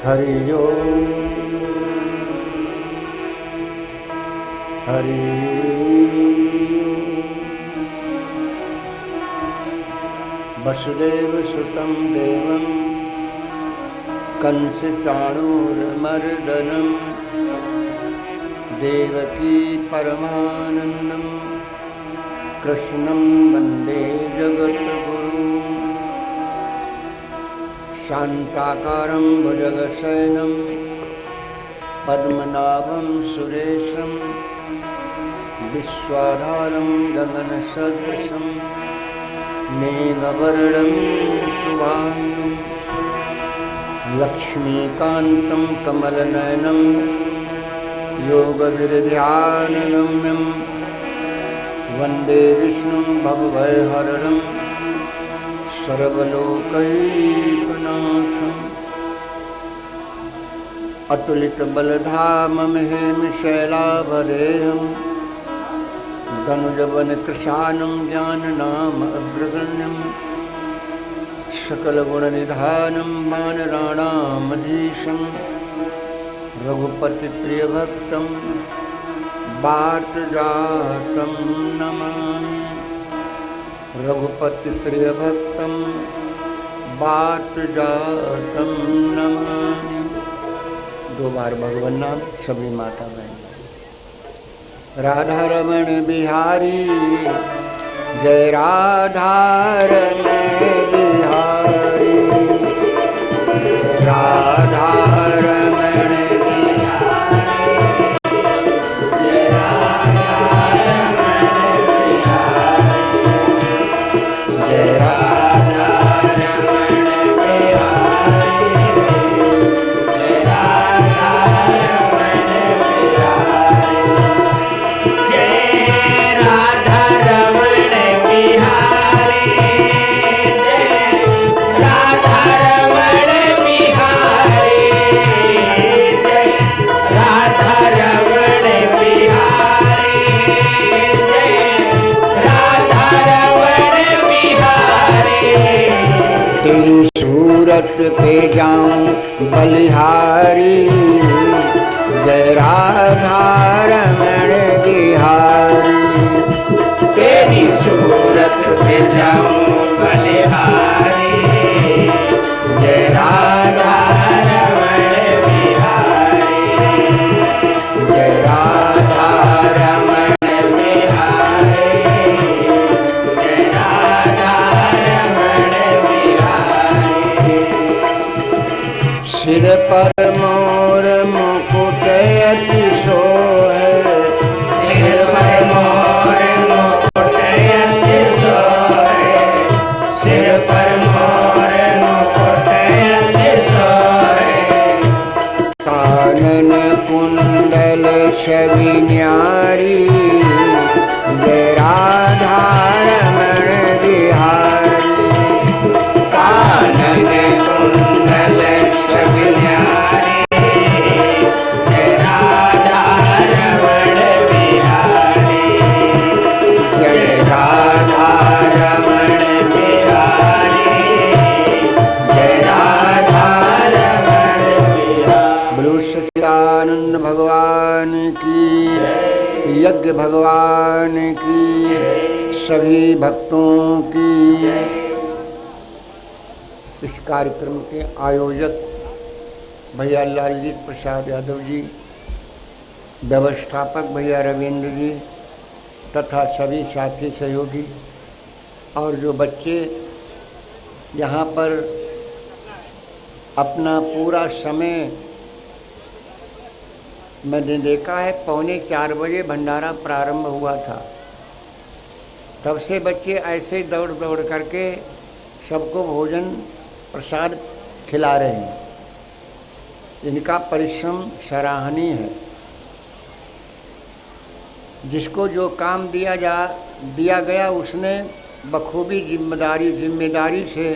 हरि ओम हरि वसुदेव सुतं देवं कंस चाणूरमर्दनं देवकी परमानन्दं कृष्णं वन्दे जगद्गुरुं शान्ताकारं भुजगशयनं पद्मनाभं सुरेशं विश्वाधारं गगनसदृशं मेघवर्णं शुभांगं लक्ष्मीकान्तं कमलनयनं योगविरध्यानगम्यं वन्दे विष्णुं भवभयहरणं सर्वलोकैकनाथम् अतुलितबलधाममहेमशैलाभरेयं धनुजवनकृशानं ज्ञाननाम अग्रगण्यं सकलगुणनिधानं वानराणामधीशं रघुपतिप्रियभक्तं वातजातं नमामि रघुपतिप्रियभक्तं वातजातं नमामि। दो बार भगवान नाम सभी माता बहन। राधा रमण बिहारी जय राधा रमण बिहारी राधा रमण बिहारी जय राधा रमण बिहारी जय राधा रमण बिहारी जय राधा रमण बिहारी जय राधा रमण बिहारी जय राधा रमण बिहारी जय राधा रमण बिहारी जय राधा रमण बिहारी। तेरी सूरत पे जाऊं बलिहारी जय राधा रमण बिहारी तेरी सूरत पे जाऊं बलिहारी जय राधा रमण बिहारी जय राधा रमण बिहारी जय राधा रमण बिहारी। सिर पर मोर मुकुट अति शोभे सिर पर मोर मुकुट अति शोभे सिर पर मोर मुकुट अति शोभे कानन कुंडल छवि न्यारी जय राधा रमण बिहारी कानन कुंडल छवि न्यारी जय राधा रमण बिहारी जय राधा रमण बिहारी जय राधा रमण बिहारी। बोलो सच्चिदानंद भगवान की यज्ञ भगवान की सभी भक्तों की। इस कार्यक्रम के आयोजक भैया लालजीत प्रसाद यादव जी, व्यवस्थापक भैया रविंद्र जी तथा सभी साथी सहयोगी और जो बच्चे यहाँ पर अपना पूरा समय मैंने देखा है 3:45 बजे भंडारा प्रारंभ हुआ था, तब से बच्चे ऐसे दौड़ दौड़ करके सबको भोजन प्रसाद खिला रहे हैं। इनका परिश्रम सराहनीय है। जिसको जो काम दिया गया उसने बखूबी जिम्मेदारी से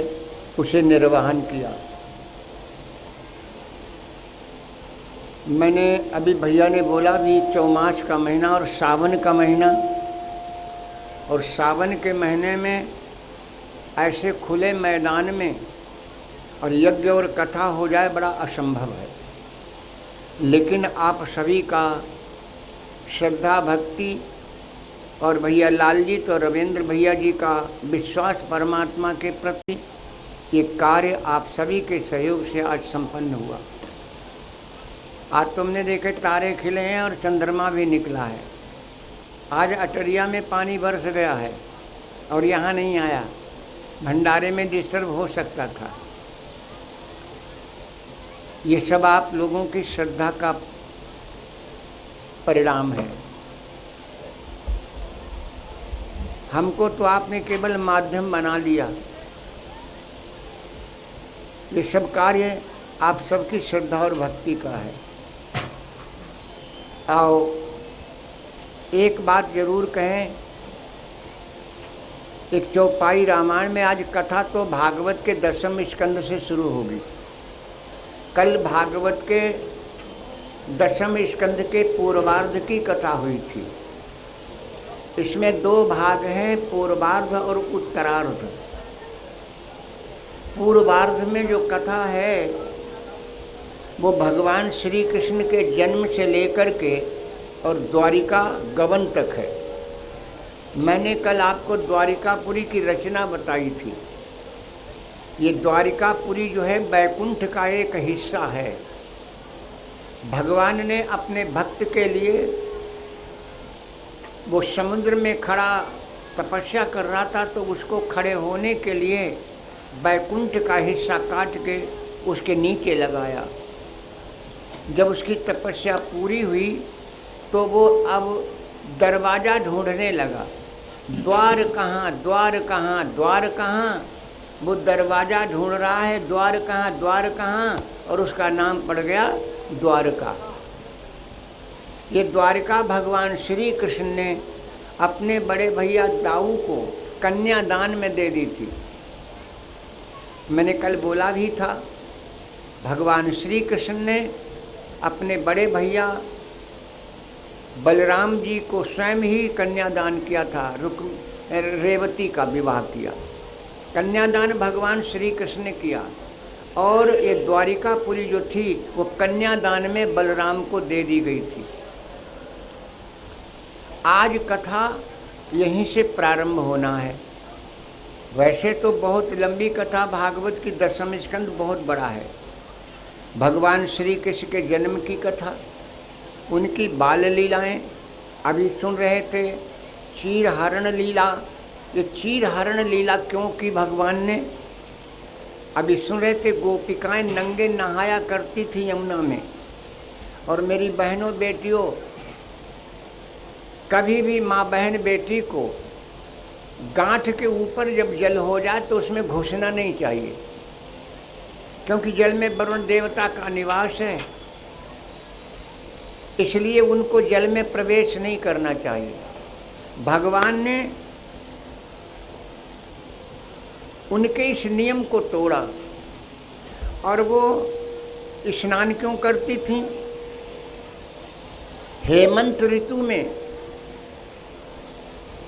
उसे निर्वहन किया। मैंने अभी भैया ने बोला भी चौमास का महीना और सावन का महीना, और सावन के महीने में ऐसे खुले मैदान में और यज्ञ और कथा हो जाए बड़ा असंभव है। लेकिन आप सभी का श्रद्धा भक्ति और भैया लालजीत और रविंद्र भैया जी का विश्वास परमात्मा के प्रति, ये कार्य आप सभी के सहयोग से आज संपन्न हुआ। आज तुमने देखे तारे खिले हैं और चंद्रमा भी निकला है। आज अटरिया में पानी बरस गया है और यहाँ नहीं आया, भंडारे में डिस्टर्ब हो सकता था। ये सब आप लोगों की श्रद्धा का परिणाम है। हमको तो आपने केवल माध्यम बना लिया। ये सब कार्य आप सबकी श्रद्धा और भक्ति का है। आओ एक बात जरूर कहें, एक चौपाई रामायण में आज कथा तो भागवत के 10वें स्कंद से शुरू होगी। कल भागवत के 10वें स्कंद के पूर्वार्ध की कथा हुई थी। इसमें 2 भाग हैं, पूर्वार्ध और उत्तरार्ध। पूर्वार्ध में जो कथा है वो भगवान श्री कृष्ण के जन्म से लेकर के और द्वारिका गमन तक है। मैंने कल आपको द्वारिकापुरी की रचना बताई थी। ये द्वारिकापुरी जो है बैकुंठ का एक हिस्सा है। भगवान ने अपने भक्त के लिए, वो समुद्र में खड़ा तपस्या कर रहा था तो उसको खड़े होने के लिए बैकुंठ का हिस्सा काट के उसके नीचे लगाया। जब उसकी तपस्या पूरी हुई तो वो अब दरवाज़ा ढूंढने लगा। द्वार कहाँ, द्वार कहाँ, द्वार कहाँ। वो दरवाज़ा ढूंढ रहा है, द्वार कहाँ, द्वार कहाँ, और उसका नाम पड़ गया द्वारका। ये द्वारका भगवान श्री कृष्ण ने अपने बड़े भैया दाऊ को कन्यादान में दे दी थी। मैंने कल बोला भी था, भगवान श्री कृष्ण ने अपने बड़े भैया बलराम जी को स्वयं ही कन्यादान किया था। रेवती का विवाह किया, कन्यादान भगवान श्री कृष्ण ने किया। और ये द्वारिकापुरी जो थी वो कन्यादान में बलराम को दे दी गई थी। आज कथा यहीं से प्रारंभ होना है। वैसे तो बहुत लंबी कथा, भागवत की 10वां स्कंद बहुत बड़ा है। भगवान श्री कृष्ण के जन्म की कथा, उनकी बाल लीलाएँ अभी सुन रहे थे। चीरहरण लीला, ये चीरहरण लीला क्यों की भगवान ने, अभी सुन रहे थे। गोपिकाएं नंगे नहाया करती थी यमुना में। और मेरी बहनों बेटियों, कभी भी माँ बहन बेटी को गांठ के ऊपर जब जल हो जाए तो उसमें घुसना नहीं चाहिए, क्योंकि जल में वरुण देवता का निवास है। इसलिए उनको जल में प्रवेश नहीं करना चाहिए। भगवान ने उनके इस नियम को तोड़ा और वो स्नान क्यों करती थीं? हेमंत ऋतु में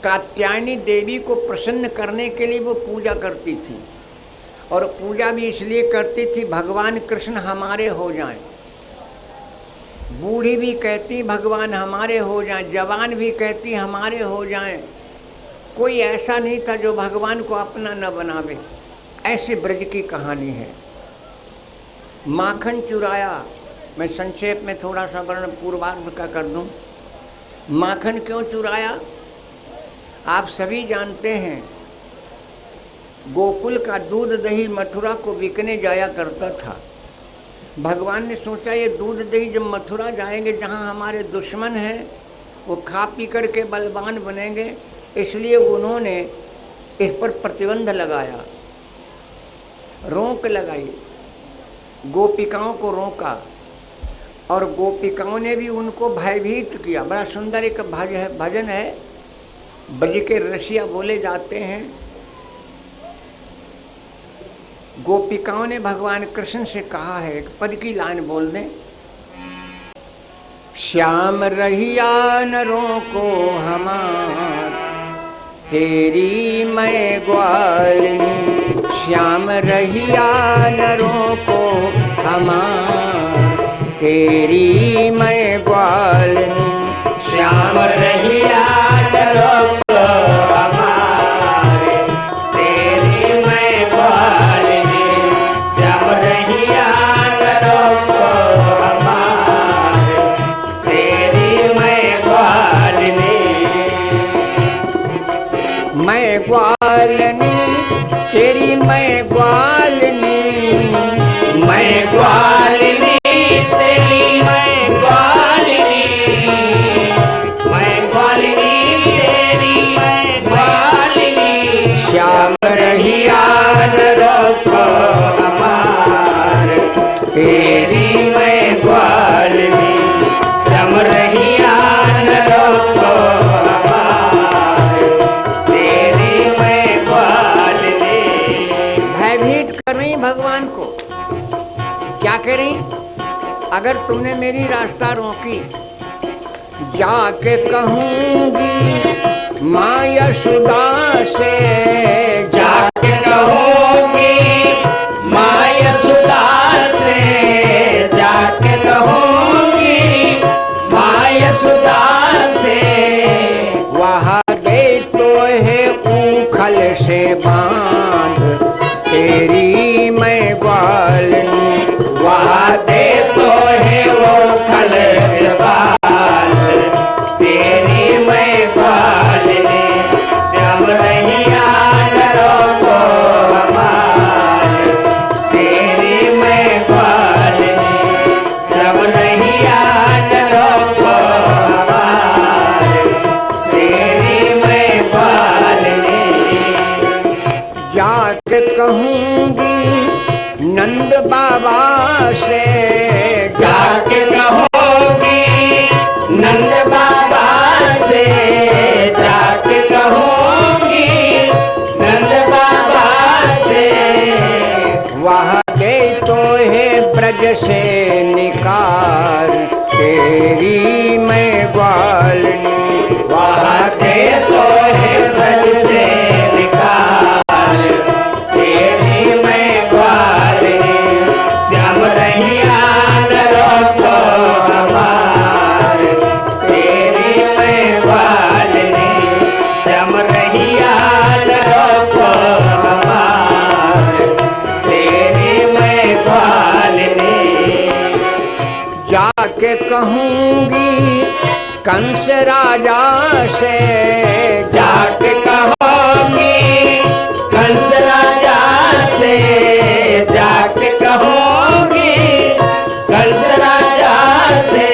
कात्यायनी देवी को प्रसन्न करने के लिए वो पूजा करती थी। और पूजा भी इसलिए करती थी भगवान कृष्ण हमारे हो जाएं। बूढ़ी भी कहती भगवान हमारे हो जाएं, जवान भी कहती हमारे हो जाएं। कोई ऐसा नहीं था जो भगवान को अपना न बनावे। ऐसे ब्रज की कहानी है। माखन चुराया, मैं संक्षेप में थोड़ा सा वर्णन पूर्वार्ध का कर दूं। माखन क्यों चुराया? आप सभी जानते हैं, गोकुल का दूध दही मथुरा को बिकने जाया करता था। भगवान ने सोचा ये दूध दही जब मथुरा जाएंगे, जहाँ हमारे दुश्मन हैं वो खा पी करके बलवान बनेंगे, इसलिए उन्होंने इस पर प्रतिबंध लगाया, रोक लगाई, गोपिकाओं को रोका। और गोपिकाओं ने भी उनको भयभीत किया। बड़ा सुंदर एक भजन है, ब्रज के रसिया बोले जाते हैं। गोपिकाओं ने भगवान कृष्ण से कहा है, एक पद की लाइन बोल दें। श्याम रहिया नरों को हमार, तेरी मैं ग्वालिनी। श्याम रहिया नरों को हमार, तेरी मैं ग्वालनी। श्याम रहिया नरों को हमारे, तेरी मैं ग्वालनी। श्याम रहिया नरों को हमारे, तेरी मैं ग्वालनी। मैं ग्वालनी तेरी मैं ग्वालनी, मैं ग्वालनी तेरी मैं ग्वालनी, मैं ग्वालनी तेरी मैं ग्वालनी। श्याम रहिया नरों को हमारे, तेरी मैं ग्वालनी। श्याम रहिया नरों को हमारे, तेरी मैं ग्वालनी। भयभीत कर रही भगवान को। क्या करें? अगर तुमने मेरी रास्ता रोकी, जाके कहूंगी माँ यशोदा से, जाके कहूंगी माँ यशोदा से, जाके कहूंगी माँ यशोदा से। वहाँ दे तो है ऊखल से बांध, तेरी मैं ग्वालनी। वहाँ दे तो है वो खल से बांध, तेरी मैं ग्वालनी। श्याम रहिया नरों को हमारे, तेरी मैं ग्वालनी। श्याम रहिया नरों को हमारे, तेरी मैं ग्वालनी। जाके कहूंगी नंद बाबा से, जाके कहूंगी नंद बाबा से, जाके कहूंगी नंद बाबा से। वहाँ दे तो है ब्रज से निकार, तेरी मैं ग्वालनी। वहाँ दे तो है ब्रज से निकाल, तेरी मैं ग्वालनी। श्याम रहिया नरों को हमारे, तेरी मैं ग्वालनी। श्याम रहिया नरों को हमारे, तेरी मैं ग्वालनी। जाके कहूंगी कंस राजा से, जाके कहूंगी कंस राजा से, जाके कहूंगी कंस राजा से।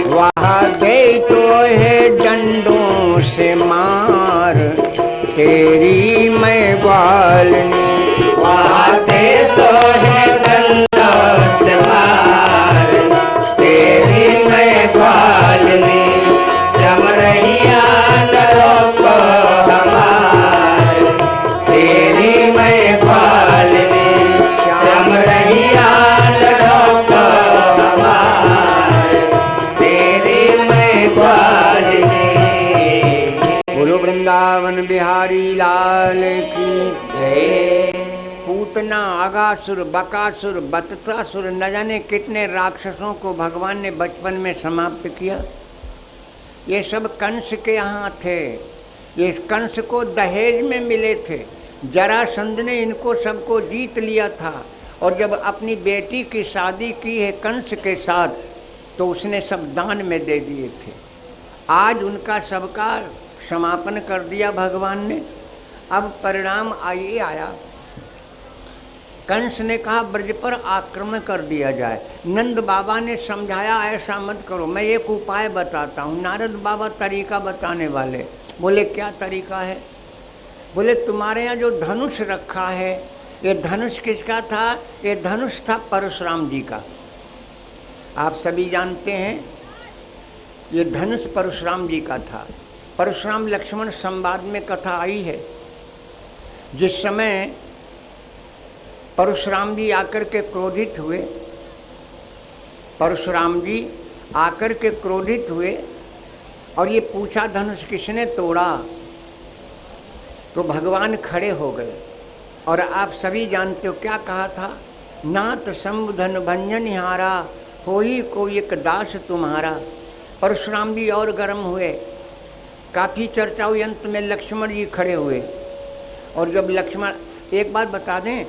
वहाँ दे तो है डंडों से मार, तेरी मैं ग्वालनी। वहाँ दे तो है डंडों से मार, तेरी मैं ग्वालनी। श्याम रहिया नरों को हमारे, तेरी मैं ग्वालनी। श्याम रहिया नरों को हमारे, तेरी मैं ग्वालनी। बोलो वृंदावन बिहारी लाल की जय। पूतना, अगासुर, बकासुर, बत्सासुर, न जाने कितने राक्षसों को भगवान ने बचपन में समाप्त किया। ये सब कंस के यहाँ थे। ये कंस को दहेज में मिले थे। जरासंध ने इनको सबको जीत लिया था, और जब अपनी बेटी की शादी की है कंस के साथ, तो उसने सब दान में दे दिए थे। आज उनका सबका समापन कर दिया भगवान ने। अब परिणाम आइए आया। कंस ने कहा ब्रज पर आक्रमण कर दिया जाए। नंद बाबा ने समझाया ऐसा मत करो, मैं एक उपाय बताता हूँ। नारद बाबा तरीका बताने वाले। बोले क्या तरीका है? बोले तुम्हारे यहाँ जो धनुष रखा है, ये धनुष किसका था? ये धनुष था परशुराम जी का। आप सभी जानते हैं ये धनुष परशुराम जी का था। परशुराम लक्ष्मण संवाद में कथा आई है। जिस समय परशुराम जी आकर के क्रोधित हुए, परशुराम जी आकर के क्रोधित हुए और ये पूछा धनुष किसने तोड़ा, तो भगवान खड़े हो गए और आप सभी जानते हो क्या कहा था, नाथ संबुधन भंजन हारा, होई कोई एक दास तुम्हारा। परशुराम जी और गर्म हुए, काफ़ी चर्चा हुई, अंत में लक्ष्मण जी खड़े हुए। और जब लक्ष्मण, एक बात बता दें,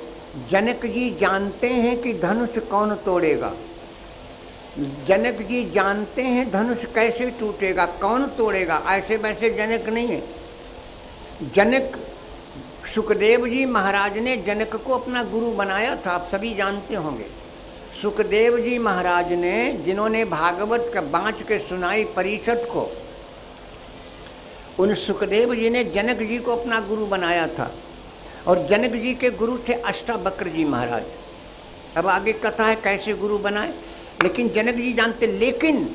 जनक जी जानते हैं कि धनुष कौन तोड़ेगा, जनक जी जानते हैं धनुष कैसे टूटेगा, कौन तोड़ेगा, ऐसे वैसे जनक नहीं है। जनक, सुखदेव जी महाराज ने जनक को अपना गुरु बनाया था, आप सभी जानते होंगे। सुखदेव जी महाराज ने, जिन्होंने भागवत का बाँच के सुनाई परिषद को, उन सुखदेव जी ने जनक जी को अपना गुरु बनाया था। और जनक जी के गुरु थे अष्टावक्र जी महाराज। अब आगे कथा है कैसे गुरु बनाए, लेकिन जनक जी जानते। लेकिन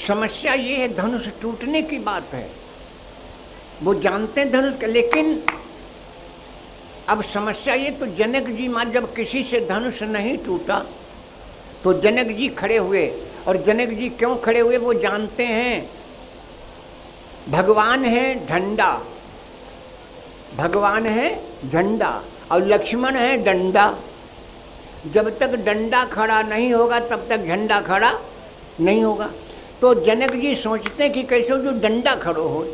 समस्या ये है, धनुष टूटने की बात है, वो जानते हैं धनुष का, लेकिन अब समस्या ये, तो जनक जी मान जब किसी से धनुष नहीं टूटा तो जनक जी खड़े हुए। और जनक जी क्यों खड़े हुए, वो जानते हैं भगवान है झंडा, भगवान है झंडा और लक्ष्मण है डंडा। जब तक डंडा खड़ा नहीं होगा तब तक झंडा खड़ा नहीं होगा। तो जनक जी सोचते हैं कि कैसे जो डंडा खड़ो हो।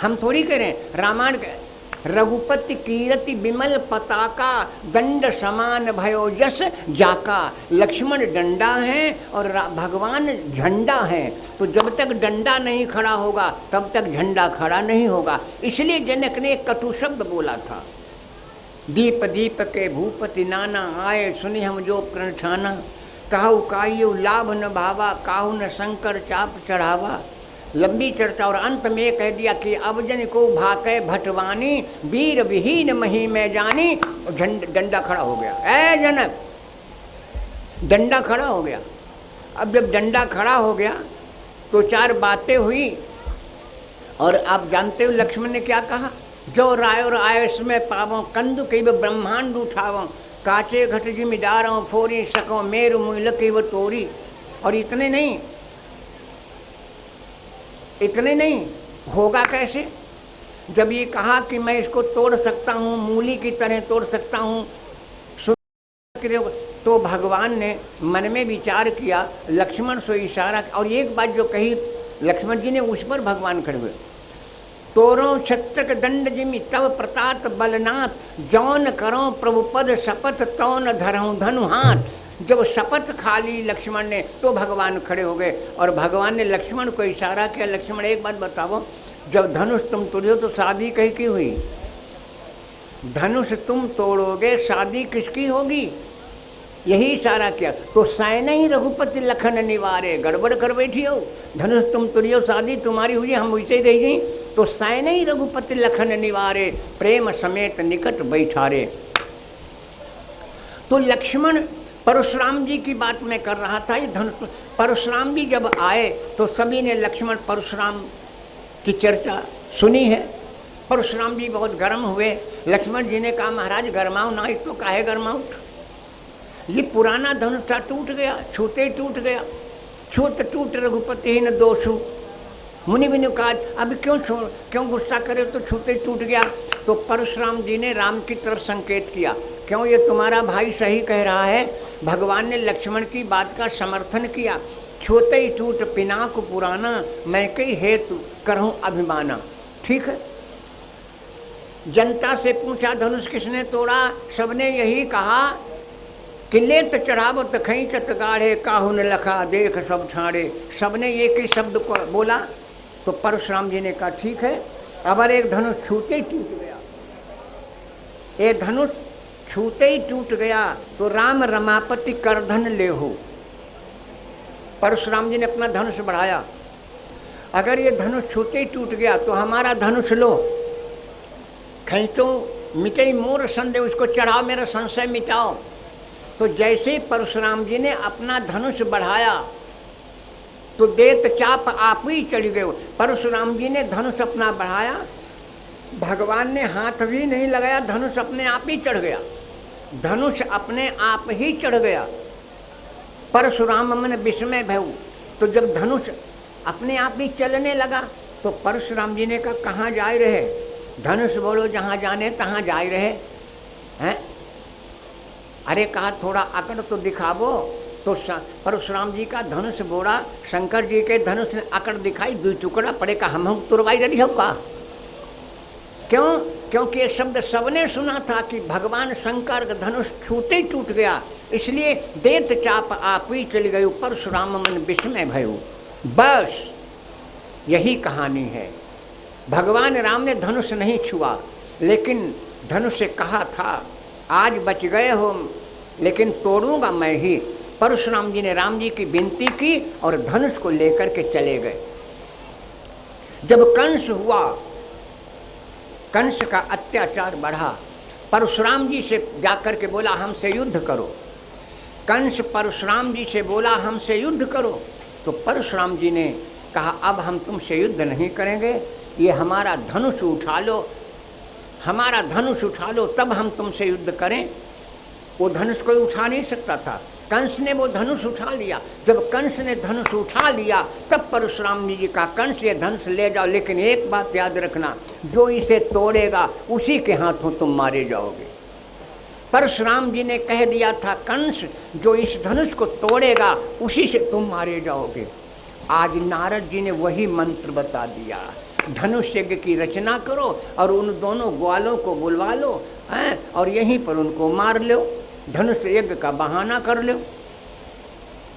हम थोड़ी करें, रामायण रघुपति कीरति विमल पताका, दंड समान भयो यश जाका। लक्ष्मण डंडा है और भगवान झंडा है। तो जब तक डंडा नहीं खड़ा होगा तब तक झंडा खड़ा नहीं होगा। इसलिए जनक ने एक कटु शब्द बोला था, दीप दीप के भूपति नाना, आए सुनि हम जो प्रण ठाना। काहू कायु लाभ न भावा, काहू न शंकर चाप चढ़ावा। लंबी चर्चा, और अंत में कह दिया कि अब जन को भाके भटवानी, वीर विहीन मही में जानी। डंडा खड़ा हो गया, ऐ जनक, डंडा खड़ा हो गया। अब जब डंडा खड़ा हो गया तो चार बातें हुई। और आप जानते हो लक्ष्मण ने क्या कहा, जो रायो राय इसमें पावों, कंदु के ब्रह्मांड उठावों, काचे घट जिम्मेदारों फोरी सको, मेरु मूल के वो तोरी। और इतने नहीं होगा कैसे, जब ये कहा कि मैं इसको तोड़ सकता हूँ, मूली की तरह तोड़ सकता हूँ, तो भगवान ने मन में विचार किया, लक्ष्मण से इशारा। और एक बात जो कही लक्ष्मण जी ने, उस पर भगवान खड़े हुए। तोरो छत्रक दंड जिमि तव प्रताप बलनाथ, जौन करो प्रभुपद शपथ तौन धरऊं धनु हाथ। जब शपथ खा ली लक्ष्मण ने तो भगवान खड़े हो गए और भगवान ने लक्ष्मण को इशारा किया, लक्ष्मण एक बात बताओ, जब धनुष तुम तोड़ो तो शादी कहीं की हुई? धनुष तुम तोड़ोगे शादी किसकी होगी? यही इशारा किया। तो सैन ही रघुपति लखन निवारे, गड़बड़ कर बैठी हो। धनुष तुम तोड़ियो शादी तुम्हारी हुई, हम वैसे ही रह गई। तो सैन ही रघुपति लखन निवारे, प्रेम समेत निकट बैठारे। तो लक्ष्मण परशुराम जी की बात मैं कर रहा था। ये धनुष परशुराम जी जब आए तो सभी ने लक्ष्मण परशुराम की चर्चा सुनी है। परशुराम जी बहुत गर्म हुए। लक्ष्मण जी ने कहा, महाराज गरमाओ ना, तो काहे गरमाओ, ये पुराना धनुष था, टूट गया, छूते टूट गया। छूत टूट रघुपति ही न दोषु। मुनि भी ने कहा, अब क्यों गुस्सा करे, तो छूते टूट गया। तो परशुराम जी ने राम की तरफ संकेत किया, क्यों, ये तुम्हारा भाई सही कह रहा है। भगवान ने लक्ष्मण की बात का समर्थन किया। छूते ही टूट पिनाक पुराना, मैं कई हेतु करहूँ अभिमाना। ठीक है। जनता से पूछा धनुष किसने तोड़ा, सबने यही कहा कि लेत चढ़ावत खैचत गाढ़े, काहू न लखा देख सब छाड़े। सबने एक ही शब्द को बोला। तो परशुराम जी ने कहा, ठीक है, अगर एक धनुष छूते ही टूट गया, एक धनुष छूते ही टूट गया तो राम रमापति करधन ले हो। परशुराम जी ने अपना धनुष बढ़ाया, अगर ये धनुष छूते ही टूट गया तो हमारा धनुष लो, खैचो मिटे मोर संदेह, उसको चढ़ाओ, मेरा संशय मिटाओ। तो जैसे परशुराम जी ने अपना धनुष बढ़ाया तो देत चाप आप ही चढ़ गए। परशुराम जी ने धनुष अपना बढ़ाया, भगवान ने हाथ भी नहीं लगाया, धनुष अपने आप ही चढ़ गया। धनुष अपने आप ही चढ़ गया। परशुराम मन विस्मय भयउ। तो जब धनुष अपने आप ही चलने लगा तो परशुराम जी ने कहा, कहाँ जा रहे? धनुष बोलो जहाँ जाने तहाँ जाए रहे हैं। अरे कहा थोड़ा अकड़ तो दिखावो। तो परशुराम जी का धनुष बोड़ा, शंकर जी के धनुष ने अकड़ दिखाई, दो टुकड़ा पड़े का हम तुरवाई रही हो का। क्यों? क्योंकि ये शब्द सबने सुना था कि भगवान शंकर का धनुष छूते ही टूट गया, इसलिए देत चाप आप ही चल गए, परशुराम मन विस्मय भयो। बस यही कहानी है। भगवान राम ने धनुष नहीं छुआ, लेकिन धनुष से कहा था आज बच गए हो लेकिन तोड़ूंगा मैं ही। परशुराम जी ने राम जी की विनती की और धनुष को लेकर के चले गए। जब कंस हुआ, कंस का अत्याचार बढ़ा, परशुराम जी से जाकर के बोला हमसे युद्ध करो। कंस परशुराम जी से बोला हमसे युद्ध करो, तो परशुराम जी ने कहा अब हम तुमसे युद्ध नहीं करेंगे, ये हमारा धनुष उठा लो, हमारा धनुष उठा लो तब हम तुमसे युद्ध करें। वो धनुष कोई उठा नहीं सकता था, कंस ने वो धनुष उठा लिया। जब कंस ने धनुष उठा लिया तब परशुराम जी का कंस ये धनुष ले जाओ, लेकिन एक बात याद रखना, जो इसे तोड़ेगा उसी के हाथों तुम मारे जाओगे। परशुराम जी ने कह दिया था कंस जो इस धनुष को तोड़ेगा उसी से तुम मारे जाओगे। आज नारद जी ने वही मंत्र बता दिया, धनुष यज्ञ की रचना करो और उन दोनों ग्वालों को बुलवा लो हैं और यहीं पर उनको मार लो, धनुष यज्ञ का बहाना कर लो।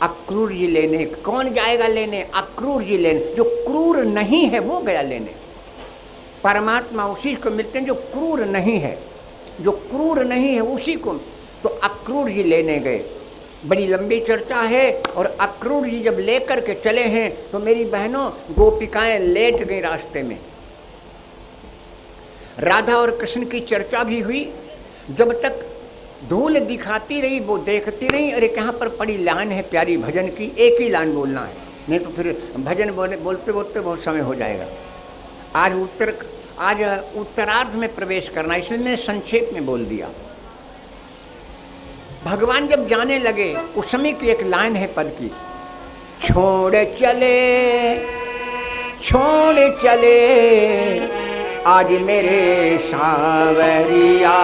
अक्रूर जी लेने कौन जाएगा लेने? अक्रूर जी लेने, जो क्रूर नहीं है वो गया लेने। परमात्मा उसी को मिलते हैं जो क्रूर नहीं है, जो क्रूर नहीं है उसी को। तो अक्रूर जी लेने गए, बड़ी लंबी चर्चा है। और अक्रूर जी जब लेकर के चले हैं तो मेरी बहनों गोपिकाएं लेट गई रास्ते में। राधा और कृष्ण की चर्चा भी हुई, जब तक धूल दिखाती रही वो देखती रही। अरे कहाँ पर पड़ी लाइन है प्यारी भजन की, एक ही लाइन बोलना है, नहीं तो फिर भजन बोलते बोलते बहुत समय हो जाएगा। आज उत्तरार्ध में प्रवेश करना, इसलिए मैंने संक्षेप में बोल दिया। भगवान जब जाने लगे उस समय की एक लाइन है पद की, छोड़ चले आज मेरे सांवरिया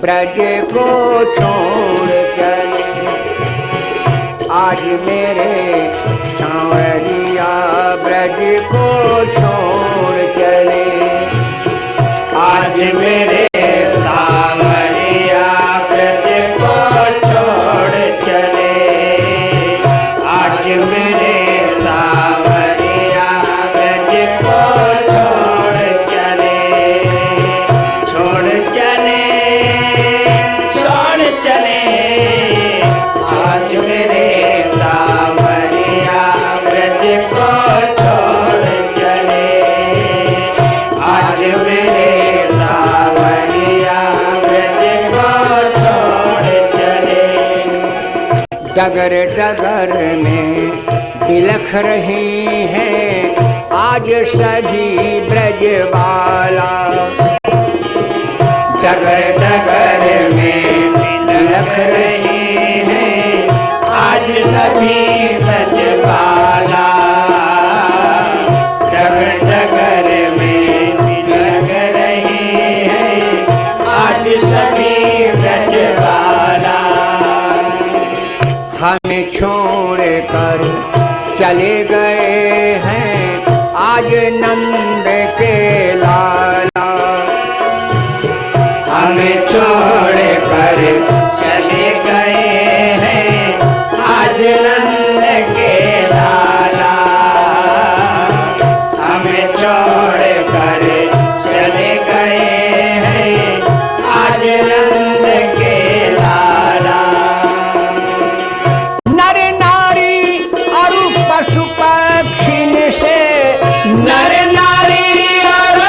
ब्रज को छोड़ चले, आज मेरे सांवरिया ब्रज को छोड़ चले, आज मेरे सांवरिया ब्रज को छोड़ चले, आज मेरे सांवरिया ब्रज को छोड़ चले, छोड़ चले, छोड़ चले, आज मेरे सांवरिया ब्रज को छोड़ चले, आज मेरे सांवरिया ब्रज को छोड़ चले। डगर डगर में बिलख रही हैं आज सभी ब्रजबाला, डगर डगर में बिलख रही हैं आज सभी ब्रजबाला, डगर डगर में बिलख रही हैं आज सभी ब्रजबाला, हमें छोड़ कर चले गए हैं आज नंद के लाला, हमें छोड़ कर चले गए हैं आज नंद के लाला, हमें छोड़ कर चले गए हैं आज नंद के लाला, नर नारी और पशु पक्षी से नर नारी और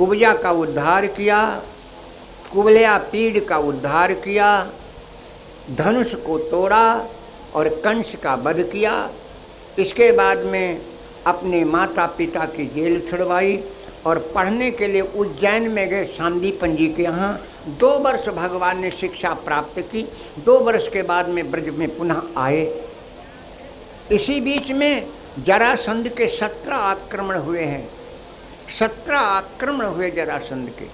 कुब्जा का उद्धार किया, कुबलया पीड़ का उद्धार किया, धनुष को तोड़ा और कंस का वध किया। इसके बाद में अपने माता पिता की जेल छुड़वाई और पढ़ने के लिए उज्जैन में गए सांदीपन जी के यहाँ। 2 वर्ष भगवान ने शिक्षा प्राप्त की। 2 वर्ष के बाद में ब्रज में पुनः आए। इसी बीच में जरासंध के 17 आक्रमण हुए हैं। 17 आक्रमण हुए जरासंध के।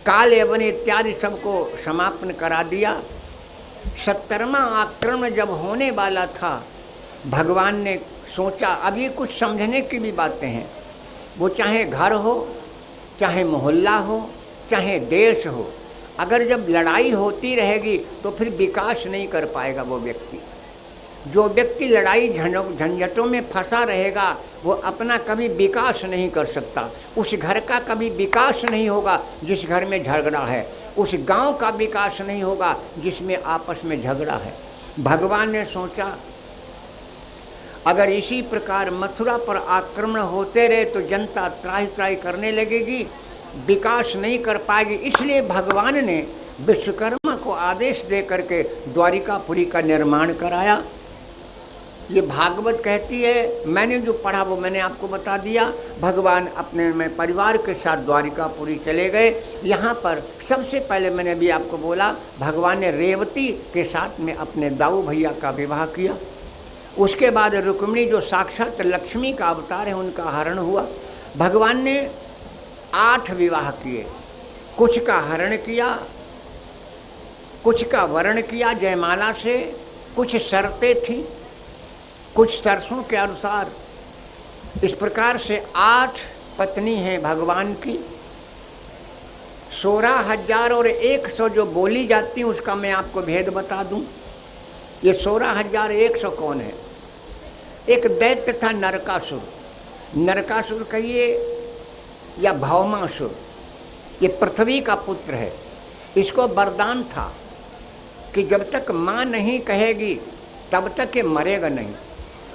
काल यवन इत्यादि सबको समापन करा दिया। 17वां आक्रमण जब होने वाला था, भगवान ने सोचा अब ये कुछ समझने की भी बातें हैं। वो चाहे घर हो, चाहे मोहल्ला हो, चाहे देश हो, अगर जब लड़ाई होती रहेगी तो फिर विकास नहीं कर पाएगा वो व्यक्ति। जो व्यक्ति लड़ाई झंझटों में फंसा रहेगा वो अपना कभी विकास नहीं कर सकता। उस घर का कभी विकास नहीं होगा जिस घर में झगड़ा है। उस गांव का विकास नहीं होगा जिसमें आपस में झगड़ा है। भगवान ने सोचा अगर इसी प्रकार मथुरा पर आक्रमण होते रहे तो जनता त्राही त्राही करने लगेगी, विकास नहीं कर पाएगी। इसलिए भगवान ने विश्वकर्मा को आदेश दे करके द्वारिकापुरी का निर्माण कराया। ये भागवत कहती है, मैंने जो पढ़ा वो मैंने आपको बता दिया। भगवान अपने में परिवार के साथ द्वारिकापुरी चले गए। यहाँ पर सबसे पहले मैंने अभी आपको बोला, भगवान ने रेवती के साथ में अपने दाऊ भैया का विवाह किया। उसके बाद रुक्मिणी जो साक्षात लक्ष्मी का अवतार है उनका हरण हुआ। भगवान ने 8 विवाह किए। कुछ का हरण किया, कुछ का वर्ण किया जयमाला से, कुछ शर्तें थी, कुछ शर्तों के अनुसार। इस प्रकार से 8 पत्नी हैं भगवान की। 16,100 जो बोली जाती है उसका मैं आपको भेद बता दूं। ये 16,100 कौन है? एक दैत्य था नरकासुर। नरकासुर कहिए या भौमासुर, ये पृथ्वी का पुत्र है। इसको वरदान था कि जब तक माँ नहीं कहेगी तब तक ये मरेगा नहीं।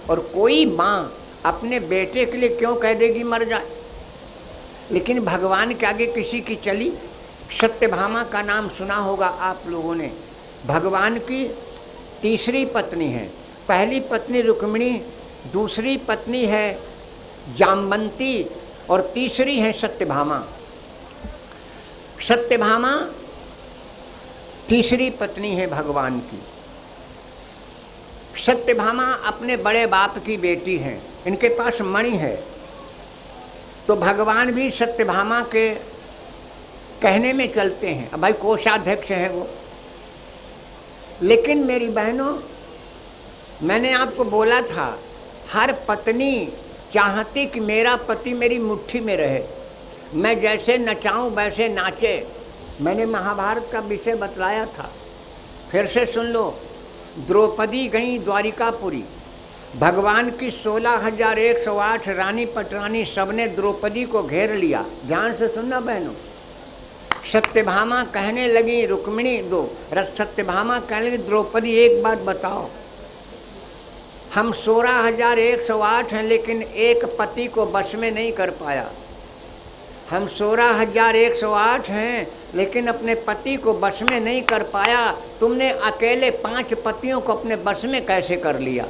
और कोई माँ अपने बेटे के लिए क्यों कह देगी मर जाए। लेकिन भगवान के आगे किसी की चली। सत्यभामा का नाम सुना होगा आप लोगों ने। भगवान की तीसरी पत्नी है। पहली पत्नी रुक्मिणी, दूसरी पत्नी है जामवंती और तीसरी है सत्यभामा। सत्यभामा तीसरी पत्नी है भगवान की। सत्यभामा अपने बड़े बाप की बेटी हैं। इनके पास मणि है। तो भगवान भी सत्यभामा के कहने में चलते हैं। अब भाई कोषाध्यक्ष है वो। लेकिन मेरी बहनों, मैंने आपको बोला था हर पत्नी चाहती कि मेरा पति मेरी मुट्ठी में रहे, मैं जैसे नचाऊं वैसे नाचे। मैंने महाभारत का विषय बतलाया था, फिर से सुन लो। द्रौपदी गई द्वारिकापुरी। भगवान की 16,108 रानी पटरानी सबने द्रौपदी को घेर लिया। ध्यान से सुनना बहनों। सत्यभामा कहने लगी, रुक्मिणी सत्यभामा कहने लगी, द्रौपदी एक बात बताओ, हम 16,108 हैं लेकिन एक पति को वश में नहीं कर पाया। हम 16,108 हैं लेकिन अपने पति को वश में नहीं कर पाया। तुमने अकेले 5 पतियों को अपने वश में कैसे कर लिया?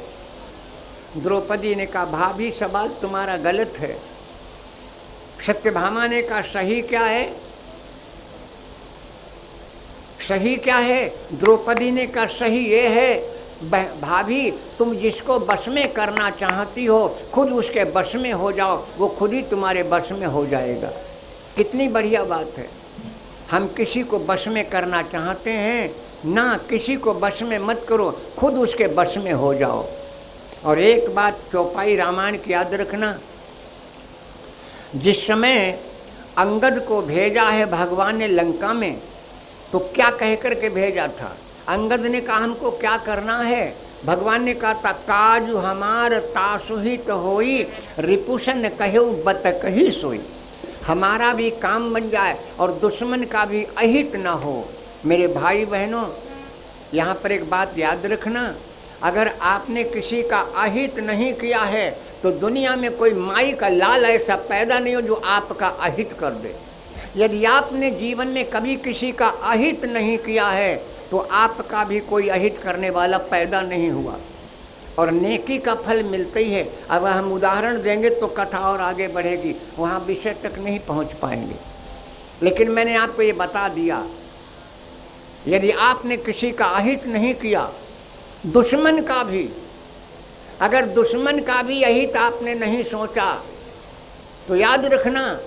द्रौपदी ने कहा, भाभी सवाल तुम्हारा गलत है। सत्यभामा ने कहा, सही क्या है? सही क्या है? द्रौपदी ने कहा, सही ये है भाभी, तुम जिसको वश में करना चाहती हो खुद उसके वश में हो जाओ, वो खुद ही तुम्हारे वश में हो जाएगा। कितनी बढ़िया बात है। हम किसी को वश में करना चाहते हैं ना, किसी को वश में मत करो, खुद उसके वश में हो जाओ। और एक बात चौपाई रामायण की याद रखना, जिस समय अंगद को भेजा है भगवान ने लंका में, तो क्या कह करके भेजा था? अंगद ने कहा हमको क्या करना है? भगवान ने कहा था, काजु हमार तासुहित होई, रिपुसन कहु बत कही सोई। हमारा भी काम बन जाए और दुश्मन का भी अहित न हो। मेरे भाई बहनों, यहाँ पर एक बात याद रखना, अगर आपने किसी का अहित नहीं किया है तो दुनिया में कोई माई का लाल ऐसा पैदा नहीं हो जो आपका अहित कर दे। यदि आपने जीवन में कभी किसी का अहित नहीं किया है तो आपका भी कोई अहित करने वाला पैदा नहीं हुआ, और नेकी का फल मिलता ही है। अब हम उदाहरण देंगे तो कथा और आगे बढ़ेगी, वहाँ विषय तक नहीं पहुँच पाएंगे। लेकिन मैंने आपको ये बता दिया, यदि आपने किसी का अहित नहीं किया, दुश्मन का भी, अगर दुश्मन का भी अहित आपने नहीं सोचा तो याद रखना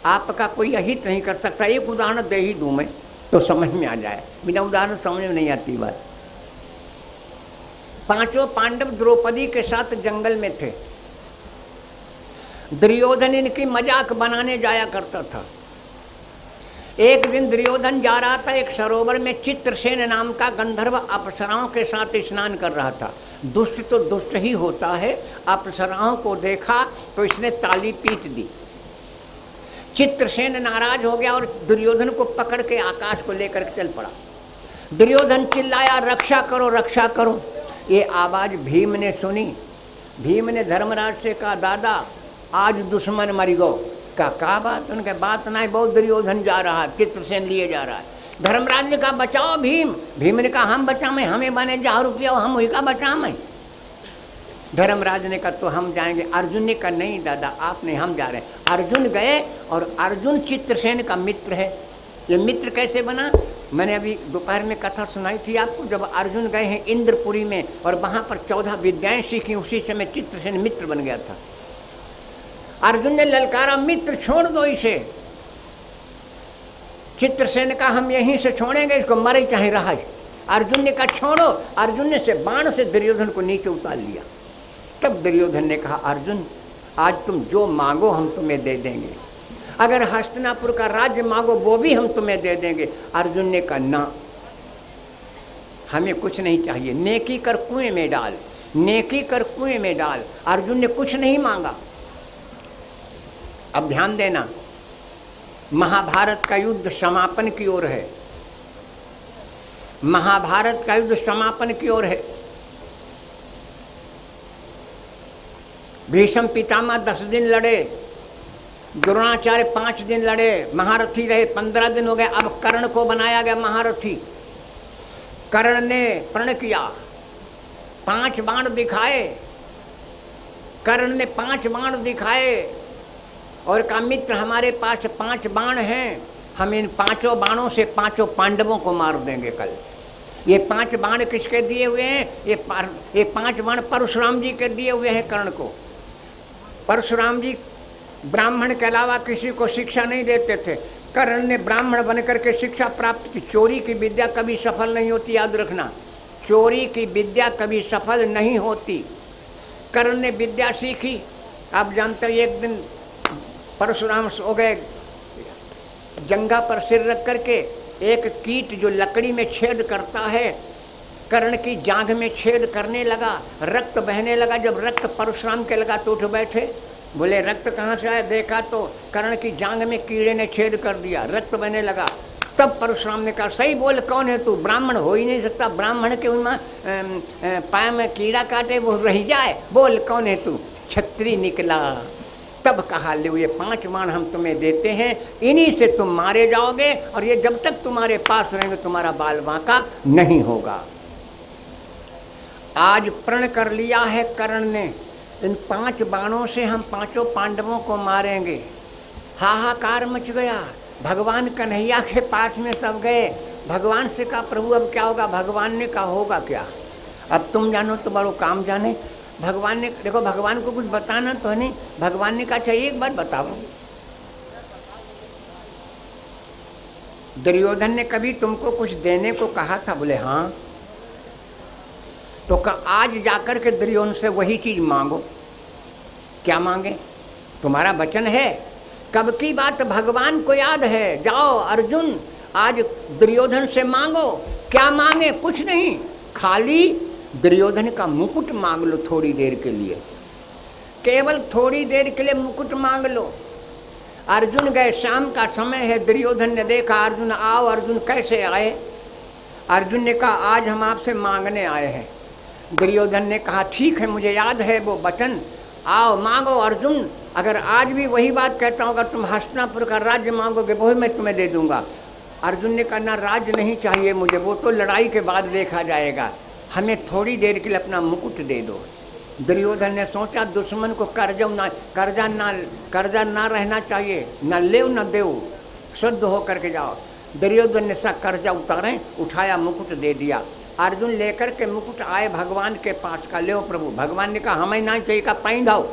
आपका कोई अहित नहीं कर सकता। एक उदाहरण दे ही दूँ मैं तो समझ में आ जाए, बिना उदाहरण समझ में नहीं आती बात। पांचों पांडव द्रौपदी के साथ जंगल में थे। दुर्योधन इनकी मजाक बनाने जाया करता था। एक दिन दुर्योधन जा रहा था एक सरोवर में, चित्रसेन नाम का गंधर्व अप्सराओं के साथ स्नान कर रहा था। दुष्ट तो दुष्ट ही होता है, अप्सराओं को देखा तो इसने ताली पीट दी। चित्रसेन नाराज हो गया और दुर्योधन को पकड़ के आकाश को लेकर चल पड़ा। दुर्योधन चिल्लाया, रक्षा करो रक्षा करो। ये आवाज़ भीम ने सुनी। भीम ने धर्मराज से कहा, दादा आज दुश्मन मर गो। का बात? उनके बात नहीं, बहुत दुर्योधन जा रहा है, चित्रसेन लिए जा रहा है। धर्मराज ने कहा, बचाओ भीम। भीम ने कहा, हम बचाएं, हमें बने 1000 रुपया, हम वही का बचाएं। धर्मराज ने कहा, तो हम जाएंगे। अर्जुन ने कहा, नहीं दादा आप नहीं, हम जा रहे हैं। अर्जुन गए, और अर्जुन चित्रसेन का मित्र है। ये मित्र कैसे बना? मैंने अभी दोपहर में कथा सुनाई थी आपको, जब अर्जुन गए हैं इंद्रपुरी में और वहाँ पर 14 विद्याएं सीखी, उसी समय चित्रसेन मित्र बन गया था। अर्जुन ने ललकारा, मित्र छोड़ दो इसे। चित्रसेन का हम यहीं से छोड़ेंगे इसको, मरे चाहे रहा। अर्जुन ने कहा छोड़ो। अर्जुन ने से बाण से दुर्योधन को नीचे उतार लिया। तब दुर्योधन ने कहा, अर्जुन आज तुम जो मांगो हम तुम्हें दे देंगे, अगर हस्तिनापुर का राज्य मांगो वो भी हम तुम्हें दे देंगे। अर्जुन ने कहा, ना हमें कुछ नहीं चाहिए, नेकी कर कुएं में डाल, नेकी कर कुएं में डाल। अर्जुन ने कुछ नहीं मांगा। अब ध्यान देना, महाभारत का युद्ध समापन की ओर है। महाभारत का युद्ध समापन की ओर है। भीष्म पितामह 10 दिन लड़े, द्रोणाचार्य 5 दिन लड़े, महारथी रहे, 15 दिन हो गए। अब कर्ण को बनाया गया महारथी। कर्ण ने प्रण किया, 5 बाण दिखाए। कर्ण ने 5 बाण दिखाए और कहा, मित्र हमारे पास 5 बाण हैं, हम इन 5 बाणों से 5 पांडवों को मार देंगे कल। ये 5 बाण किसके दिए हुए हैं? ये 5 बाण परशुराम जी के दिए हुए हैं कर्ण को। परशुराम जी ब्राह्मण के अलावा किसी को शिक्षा नहीं देते थे। कर्ण ने ब्राह्मण बनकर के शिक्षा प्राप्त की। चोरी की विद्या कभी सफल नहीं होती, याद रखना, चोरी की विद्या कभी सफल नहीं होती। कर्ण ने विद्या सीखी। आप जानते हो, एक दिन परशुराम सो गए, जंगा पर सिर रख करके एक कीट जो लकड़ी में छेद करता है, कर्ण की जांघ में छेद करने लगा, रक्त बहने लगा। जब रक्त परशुराम के लगा तो उठ बैठे, बोले रक्त कहाँ से आया? देखा तो कर्ण की जांघ में कीड़े ने छेद कर दिया, रक्त बहने लगा। तब परशुराम ने कहा, सही बोल, कौन है तू? ब्राह्मण हो ही नहीं सकता, ब्राह्मण के पाय में कीड़ा काटे वो रह जाए, बोल कौन है तू? क्षत्रिय निकला। तब कहा, ले ये 5 बाण हम तुम्हें देते हैं, इन्हीं से तुम मारे जाओगे, और ये जब तक तुम्हारे पास रहेंगे तुम्हारा बाल बांका नहीं होगा। आज प्रण कर लिया है कर्ण ने, इन 5 बाणों से हम 5 पांडवों को मारेंगे। हाहाकार मच गया। भगवान कन्हैया के पास में सब गए। भगवान से कहा, प्रभु अब क्या होगा? भगवान ने कहा, होगा क्या, अब तुम जानो तो बड़ो काम जाने। भगवान ने, देखो भगवान को कुछ बताना तो नहीं। भगवान ने कहा, चाहिए एक बात बताओ, दुर्योधन ने कभी तुमको कुछ देने को कहा था? बोले हाँ। तो आज जाकर के दुर्योधन से वही चीज मांगो। क्या मांगे? तुम्हारा वचन है। कब की बात भगवान को याद है। जाओ अर्जुन, आज दुर्योधन से मांगो। क्या मांगे? कुछ नहीं, खाली दुर्योधन का मुकुट मांग लो थोड़ी देर के लिए, केवल थोड़ी देर के लिए मुकुट मांग लो। अर्जुन गए, शाम का समय है। दुर्योधन ने देखा, अर्जुन आओ। अर्जुन कैसे आए? अर्जुन ने कहा, आज हम आपसे मांगने आए हैं। दुर्योधन ने कहा, ठीक है, मुझे याद है वो वचन, आओ मांगो अर्जुन। अगर आज भी वही बात कहता हूँ, अगर तुम हस्तिनापुर का राज्य मांगोगे वही मैं तुम्हें दे दूंगा। अर्जुन ने कहा ना, राज्य नहीं चाहिए मुझे, वो तो लड़ाई के बाद देखा जाएगा, हमें थोड़ी देर के लिए अपना मुकुट दे दो। दुर्योधन ने सोचा दुश्मन को कर्जा ना रहना चाहिए, न ले न देव, शुद्ध हो करके जाओ। दुर्योधन ने सा कर्जा उतारे, उठाया, मुकुट दे दिया। अर्जुन लेकर के मुकुट आए भगवान के पास का, ले प्रभु। भगवान ने कहा हमें ना चाहिए, का पहनाओ,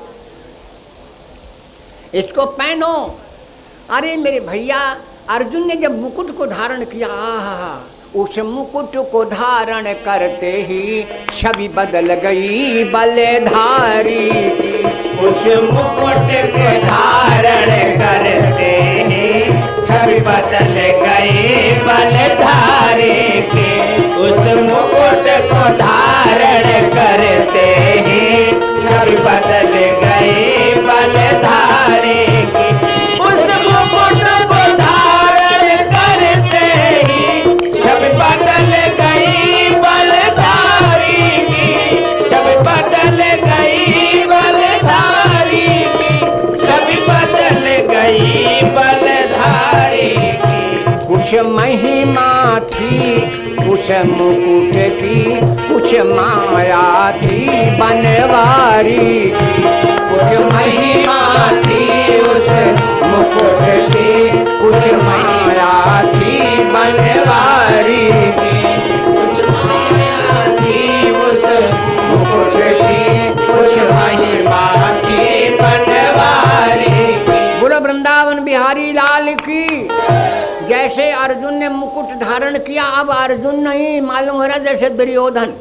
इसको पहनो। अरे मेरे भैया, अर्जुन ने जब मुकुट को धारण किया, उस मुकुट को धारण करते ही छवि बदल गई बलधारी। उस मुकुट को धारण करते ही छवि बदल गई बलधारी की। उस मुकुट को धारण करते ही छवि बदल गई बलधारी की। उस मुकुट को धारण करते ही छवि बदल गई बलधारी की। छवि बदल गई बलधारी की। छवि बदल गई बलधारी की। कुछ महिमा थी उस मुकुट की, कुछ माया थी बनवारी। कुछ महिमा थी उस मुकुट की, कुछ माया थी बनवारी की। कुछ माया थी उस मुकुट की, कुछ महिमा थी बनवारी की। बोलो वृंदावन बिहारी लाल की। जैसे अर्जुन ने मुकुट धारण किया, अब अर्जुन नहीं, मालूम हो रहा जैसे दुर्योधन।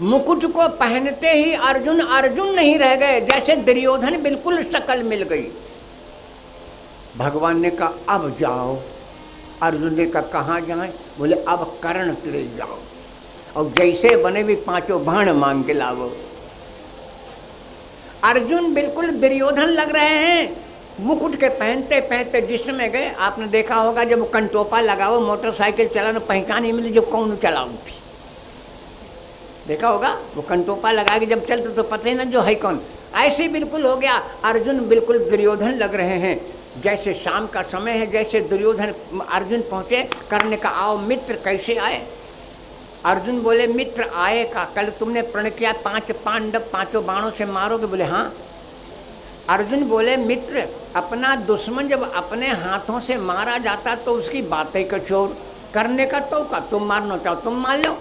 मुकुट को पहनते ही अर्जुन अर्जुन नहीं रह गए, जैसे दुर्योधन बिल्कुल शकल मिल गई। भगवान ने कहा अब जाओ। अर्जुन ने कहा कहाँ जाएं? बोले अब कर्ण तिरे जाओ, और जैसे बने भी 5 बाण मांग के लाओ। अर्जुन बिल्कुल दुर्योधन लग रहे हैं। मुकुट के पहनते पहनते जिस समय गए, आपने देखा होगा जब कंटोपा लगाओ, मोटरसाइकिल चलाना पहचान नहीं मिली जो कौन चलाऊ थी। देखा होगा वो कंटोपा लगा के जब चलते तो पता ही ना जो है कौन। ऐसे बिल्कुल हो गया, अर्जुन बिल्कुल दुर्योधन लग रहे हैं। जैसे शाम का समय है, जैसे दुर्योधन अर्जुन पहुँचे, कर्ण का आओ मित्र कैसे आए? अर्जुन बोले मित्र आए का, कल तुमने प्रण किया 5 पांडव 5 बाणों से मारोगे? बोले हाँ। अर्जुन बोले मित्र, अपना दुश्मन जब अपने हाथों से मारा जाता तो उसकी बातें कचोर करने का तो का, तुम मारना चाहो तुम मार लो,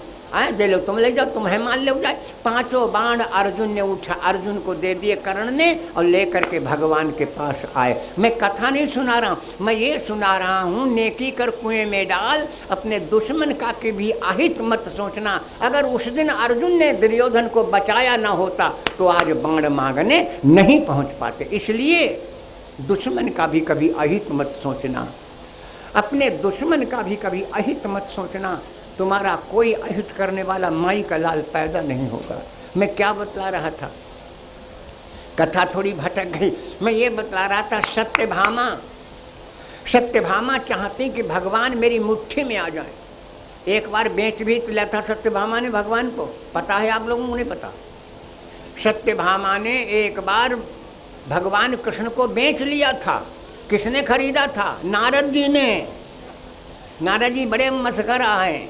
दे लो तुम ले जाओ, तुम्हें मान लो जाए। 5 बाण अर्जुन ने उठा, अर्जुन को दे दिए कर्ण ने, और लेकर के भगवान के पास आए। मैं कथा नहीं सुना रहा हूँ, मैं ये सुना रहा हूँ, नेकी कर कुएं में डाल, अपने दुश्मन का के भी अहित मत सोचना। अगर उस दिन अर्जुन ने दुर्योधन को बचाया ना होता तो आज बाण मांगने नहीं पहुँच पाते। इसलिए दुश्मन का भी कभी अहित मत सोचना, अपने दुश्मन का भी कभी अहित मत सोचना। तुम्हारा कोई अहित करने वाला माई का लाल पैदा नहीं होगा। मैं क्या बतला रहा था, कथा थोड़ी भटक गई। मैं ये बतला रहा था सत्यभामा, सत्यभामा चाहती कि भगवान मेरी मुट्ठी में आ जाए। एक बार बेच भी लिया था सत्यभामा ने भगवान को, पता है आप लोगों को नहीं पता? सत्यभामा ने एक बार भगवान कृष्ण को बेच लिया था। किसने खरीदा था? नारद जी ने। नारद जी बड़े मस्करा हैं।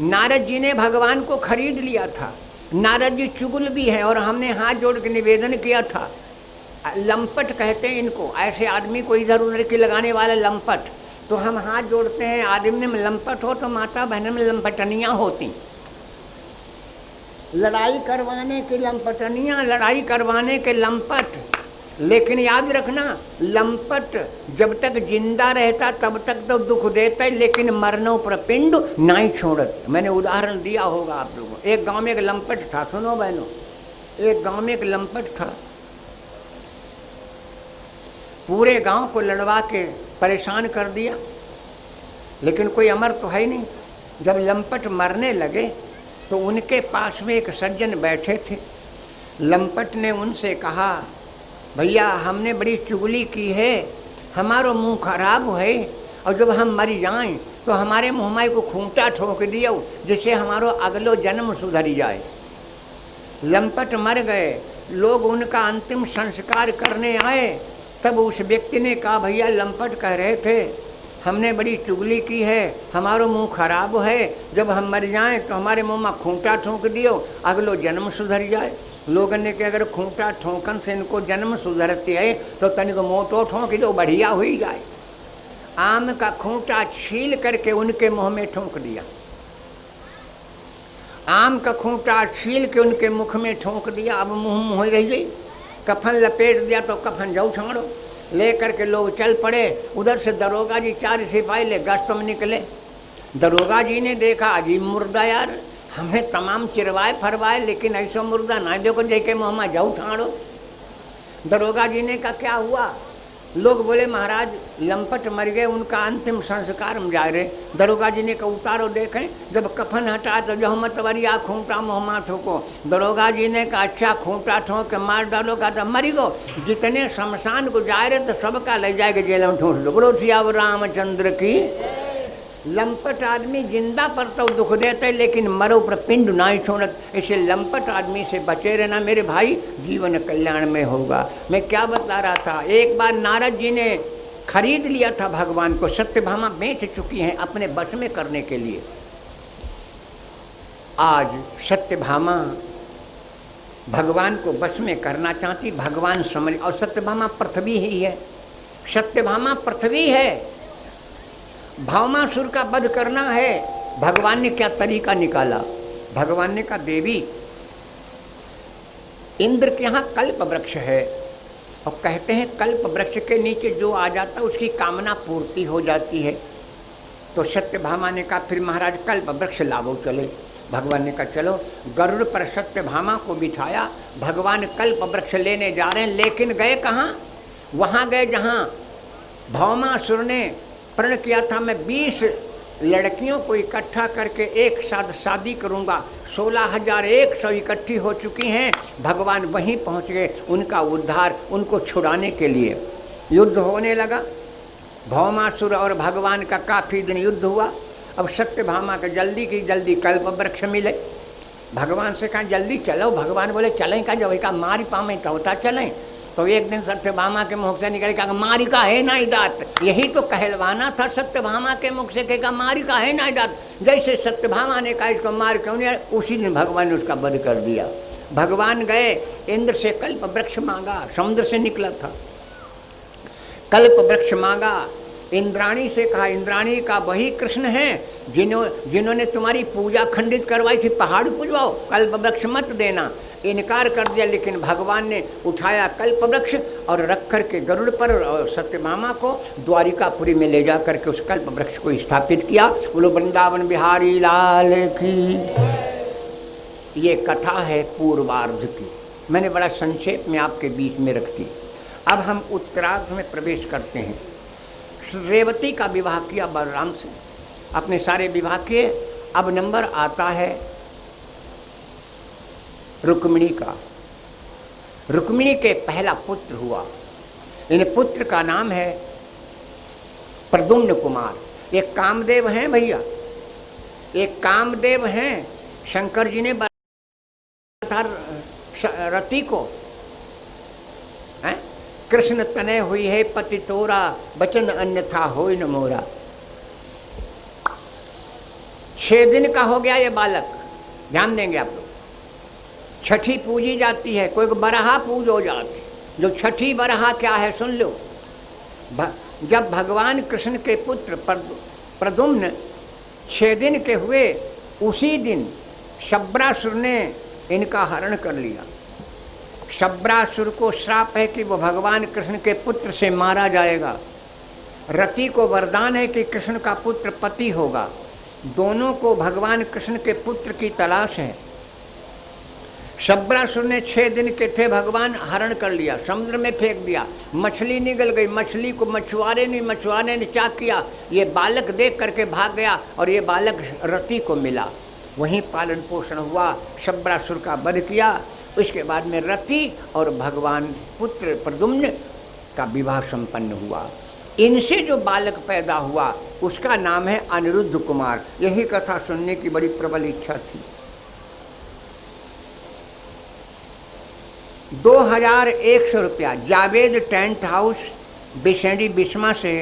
नारद जी ने भगवान को खरीद लिया था। नारद जी चुगल भी हैं, और हमने हाथ जोड़ के निवेदन किया था। लंपट कहते हैं इनको, ऐसे आदमी को इधर उधर के लगाने वाले लंपट। तो हम हाथ जोड़ते हैं, आदमी में लंपट हो तो माता बहन में लंपटनियाँ होती, लड़ाई करवाने की लंपटनियाँ, लड़ाई करवाने के लंपट। लेकिन याद रखना, लंपट जब तक जिंदा रहता तब तक तो दुख देता है, लेकिन मरनों पर पिंड नहीं छोड़त। मैंने उदाहरण दिया होगा आप लोगों को। एक गांव में एक लंपट था, सुनो बहनों, एक गांव में एक लंपट था। पूरे गांव को लड़वा के परेशान कर दिया, लेकिन कोई अमर तो है ही नहीं। जब लंपट मरने लगे तो उनके पास में एक सज्जन बैठे थे। लंपट ने उनसे कहा, भैया हमने बड़ी चुगली की है, हमारा मुंह खराब है, और जब हम मर जाएं तो हमारे मुँह माई को खूंटा ठोक दियो, जिससे हमारो अगलो जन्म सुधर जाए। लंपट मर गए, लोग उनका अंतिम संस्कार करने आए, तब उस व्यक्ति ने कहा भैया लंपट कह रहे थे, हमने बड़ी चुगली की है, हमारा मुंह खराब है, जब हम मर जाएं तो हमारे मुंह में खूंटा ठोंक दियो, अगलो जन्म सुधर जाए। लोगों ने कि अगर खूंटा ठोंकन से इनको जन्म सुधरती है तो तनिक मोटो ठोंक दो, बढ़िया हो ही जाए। आम का खूंटा छील करके उनके मुंह में ठोंक दिया, आम का खूंटा छील के उनके मुख में ठोंक दिया। अब मुंह मुँह रह गई, कफन लपेट दिया तो कफन जाओ छाड़ो, ले करके लोग चल पड़े। उधर से दरोगा जी 4 सिपाही ले गश्त में निकले। दरोगा जी ने देखा अजीब मुर्दा यार, हमने तमाम चिरवाए फरवाए लेकिन ऐसा मुर्दा ना देखो, देखे मुँह में जाओ ठाड़ो। दरोगा जी ने कहा क्या हुआ? लोग बोले महाराज लंपट मर गए, उनका अंतिम संस्कार हम जा रहे। दरोगा जी ने कहा उतारो देखें, जब कफन हटा तो जो मत वरिया खूंटा मुँह ठोको। दरोगा जी ने कहा अच्छा खूंटा ठोक के मार डालोगा तो मरी गो, जितने शमशान को जा रहे तो सबका ले जाएगा जेल में ठोस लो। बोलो सियावर रामचंद्र की। लंपट आदमी जिंदा पर तो दुख देते लेकिन मरो पर पिंड ना ही छोड़त, इसे लंपट आदमी से बचे रहना मेरे भाई, जीवन कल्याण में होगा। मैं क्या बता रहा था, एक बार नारद जी ने खरीद लिया था भगवान को, सत्यभामा बेच चुकी हैं अपने बस में करने के लिए। आज सत्यभामा भगवान को बस में करना चाहती, भगवान समझ, और सत्यभामा पृथ्वी ही है, सत्यभामा पृथ्वी है। भावमासुर का वध करना है, भगवान ने क्या तरीका निकाला? भगवान ने कहा देवी इंद्र के यहाँ कल्प वृक्ष है, और कहते हैं कल्प वृक्ष के नीचे जो आ जाता है उसकी कामना पूर्ति हो जाती है। तो सत्यभामा ने कहा फिर महाराज कल्प वृक्ष लावो चले। भगवान ने कहा चलो। गरुड़ पर सत्यभामा को बिठाया, भगवान कल्प वृक्ष लेने जा रहे हैं, लेकिन गए कहाँ? वहाँ गए जहाँ भावमासुर ने प्रण किया था मैं 20 लड़कियों को इकट्ठा करके एक साथ शादी करूंगा। 16,100 इकट्ठी हो चुकी हैं। भगवान वहीं पहुंच गए, उनका उद्धार, उनको छुड़ाने के लिए। युद्ध होने लगा, भावमासुर और भगवान का काफ़ी दिन युद्ध हुआ। अब सत्यभामा के जल्दी की जल्दी कल्प वृक्ष मिले। भगवान से कहा जल्दी चलो, भगवान बोले चलें का, जब का मारी पामे तो होता चलें। तो एक दिन सत्यभामा के मुख से निकल कहा मारी का है ना दात, यही तो कहलवाना था सत्यभामा के मुख से, कहा मारी का है ना दात। जैसे सत्यभामा ने कहा इसको मार क्यों नहीं, उसी दिन भगवान ने उसका वध कर दिया। भगवान गए इंद्र से कल्प वृक्ष मांगा, समुद्र से निकला था, कल्प वृक्ष मांगा। इंद्राणी से कहा इंद्राणी का वही कृष्ण है जिन्होंने तुम्हारी पूजा खंडित करवाई थी, पहाड़ पूजवाओ, कल्प वृक्ष मत देना। इनकार कर दिया, लेकिन भगवान ने उठाया कल्प वृक्ष और रख करके गरुड़ पर और सत्यभामा को द्वारिकापुरी में ले जा करके उस कल्प वृक्ष को स्थापित किया। बोलो वृंदावन बिहारी लाल की। ये कथा है पूर्वार्ध की, मैंने बड़ा संक्षेप में आपके बीच में रख दी। अब हम उत्तरार्ध में प्रवेश करते हैं। रेवती का विवाह किया बलराम से, अपने सारे विवाह किए। अब नंबर आता है रुक्मिणी का। रुक्मिणी के पहला पुत्र हुआ, इन पुत्र का नाम है प्रद्युम्न कुमार। एक कामदेव हैं भैया, एक कामदेव हैं। शंकर जी ने बताया था रति को, कृष्ण तने हुई है पति तोरा, बचन अन्यथा होय न मोरा। 6 दिन का हो गया ये बालक, ध्यान देंगे आप लोग। छठी पूजी जाती है, कोई बरहा पूज हो जाती, जो छठी बरहा क्या है सुन लो। जब भगवान कृष्ण के पुत्र प्रद्युम्न 6 दिन के हुए, उसी दिन शब्रासुर ने इनका हरण कर लिया। शब्रासुर को श्राप है कि वो भगवान कृष्ण के पुत्र से मारा जाएगा। रति को वरदान है कि कृष्ण का पुत्र पति होगा। दोनों को भगवान कृष्ण के पुत्र की तलाश है। शब्रासुर ने 6 दिन के थे, भगवान हरण कर लिया, समुद्र में फेंक दिया। मछली निगल गई, मछली को मछुआरे ने चाक किया। ये बालक देख करके भाग गया और ये बालक रति को मिला, वहीं पालन पोषण हुआ, शब्रासुर का वध किया। उसके बाद में रति और भगवान पुत्र प्रद्युम्न का विवाह संपन्न हुआ। इनसे जो बालक पैदा हुआ उसका नाम है अनिरुद्ध कुमार। यही कथा सुनने की बड़ी प्रबल इच्छा थी। 2100 रुपया जावेद टेंट हाउस बिशेंडी बिस्मा से,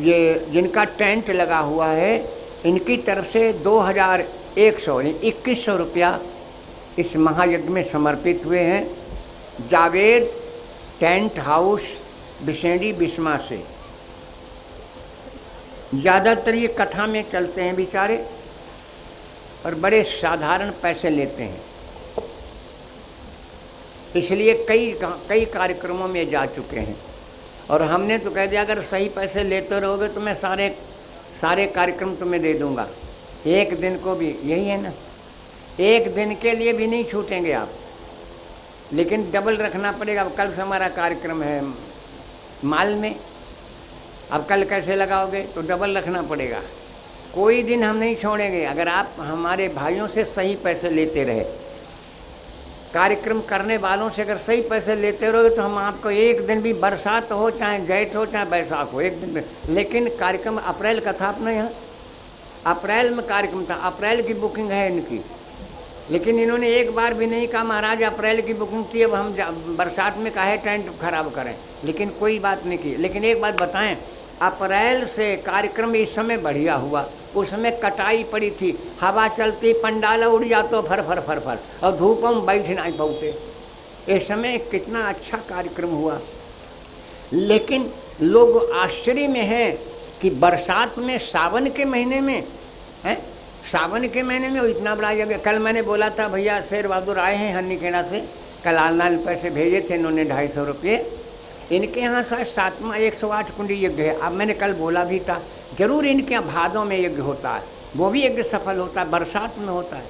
ये जिनका टेंट लगा हुआ है, इनकी तरफ से 2100 यानी 2100 रुपया इस महायज्ञ में समर्पित हुए हैं। जावेद टेंट हाउस बिशेंडी बिस्मा से। ज़्यादातर ये कथा में चलते हैं बेचारे और बड़े साधारण पैसे लेते हैं, इसलिए कई कार्यक्रमों में जा चुके हैं। और हमने तो कह दिया अगर सही पैसे लेते रहोगे तो मैं सारे कार्यक्रम तुम्हें दे दूंगा, एक दिन को भी, यही है ना, एक दिन के लिए भी नहीं छूटेंगे आप, लेकिन डबल रखना पड़ेगा। अब कल से हमारा कार्यक्रम है माल में, अब कल कैसे लगाओगे, तो डबल रखना पड़ेगा। कोई दिन हम नहीं छोड़ेंगे अगर आप हमारे भाइयों से सही पैसे लेते रहे, कार्यक्रम करने वालों से अगर सही पैसे लेते रहोगे तो हम आपको एक दिन भी, बरसात हो चाहे जेठ हो चाहे बैसाख हो, एक दिन में। लेकिन कार्यक्रम अप्रैल का था अपने यहाँ, अप्रैल में कार्यक्रम था, अप्रैल की बुकिंग है इनकी, लेकिन इन्होंने एक बार भी नहीं कहा महाराज अप्रैल की बुकिंग थी, अब हम बरसात में काहे टेंट खराब करें, लेकिन कोई बात नहीं की। लेकिन एक बात बताएं, अप्रैल से कार्यक्रम इस समय बढ़िया हुआ, उस समय कटाई पड़ी थी, हवा चलती पंडाला उड़ जातो फर फर फर फर, और धूप में बैठ नहीं पाते। इस समय कितना अच्छा कार्यक्रम हुआ, लेकिन लोग आश्चर्य में हैं कि बरसात में, सावन के महीने में है, सावन के महीने में इतना बड़ा जगह। कल मैंने बोला था भैया शेर बहादुर आए हैं हन्नीखेड़ा से, कल ऑनलाइन पैसे भेजे थे इन्होंने 250 रुपये। इनके यहाँ शायद 7वां 108 कुंडी यज्ञ है। अब मैंने कल बोला भी था जरूर इनके यहाँ भादों में यज्ञ होता है, वो भी यज्ञ सफल होता है, बरसात में होता है,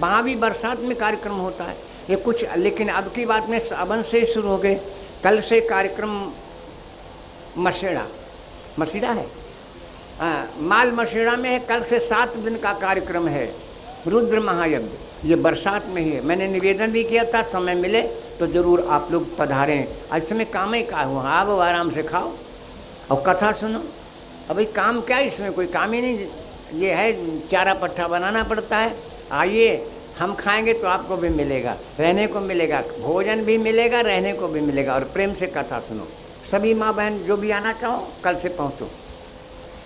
वहाँ भी बरसात में कार्यक्रम होता है ये कुछ। लेकिन अब की बात में सावन से शुरू हो गए, कल से कार्यक्रम मसीड़ा है, माल मसीड़ा में है, कल से 7 दिन का कार्यक्रम है रुद्र महायज्ञ, ये बरसात में ही है। मैंने निवेदन भी किया था, समय मिले तो ज़रूर आप लोग पधारें। आज समय काम ही का हुआ, आप आराम से खाओ और कथा सुनो। अभी काम क्या है इसमें, कोई काम ही नहीं, ये है चारा पट्टा बनाना पड़ता है। आइए हम खाएंगे तो आपको भी मिलेगा, रहने को मिलेगा, भोजन भी मिलेगा, रहने को भी मिलेगा, और प्रेम से कथा सुनो। सभी माँ बहन जो भी आना चाहो कल से पहुँचो।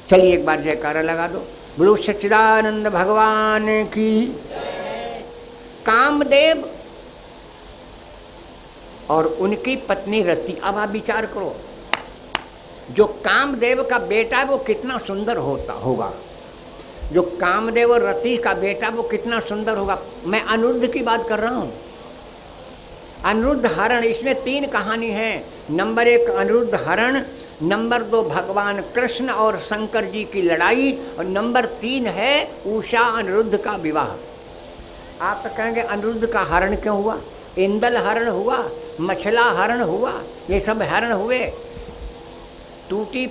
चलिए एक बार जयकारा लगा दो, बोलो सच्चिदानंद भगवान की। कामदेव और उनकी पत्नी रति, अब आप विचार करो, जो कामदेव का बेटा है वो कितना सुंदर होगा, जो कामदेव और रति का बेटा वो कितना सुंदर होगा। मैं अनिरुद्ध की बात कर रहा हूँ, अनिरुद्ध हरण। इसमें 3 कहानी है। नंबर 1 अनिरुद्ध हरण, नंबर 2 भगवान कृष्ण और शंकर जी की लड़ाई, और नंबर 3 है उषा अनिरुद्ध का विवाह। आप तो कहेंगे अनिरुद्ध का हरण क्यों हुआ, इंदल हरण हुआ, मछला हरण हुआ, ये सब हरण हुए। टूटी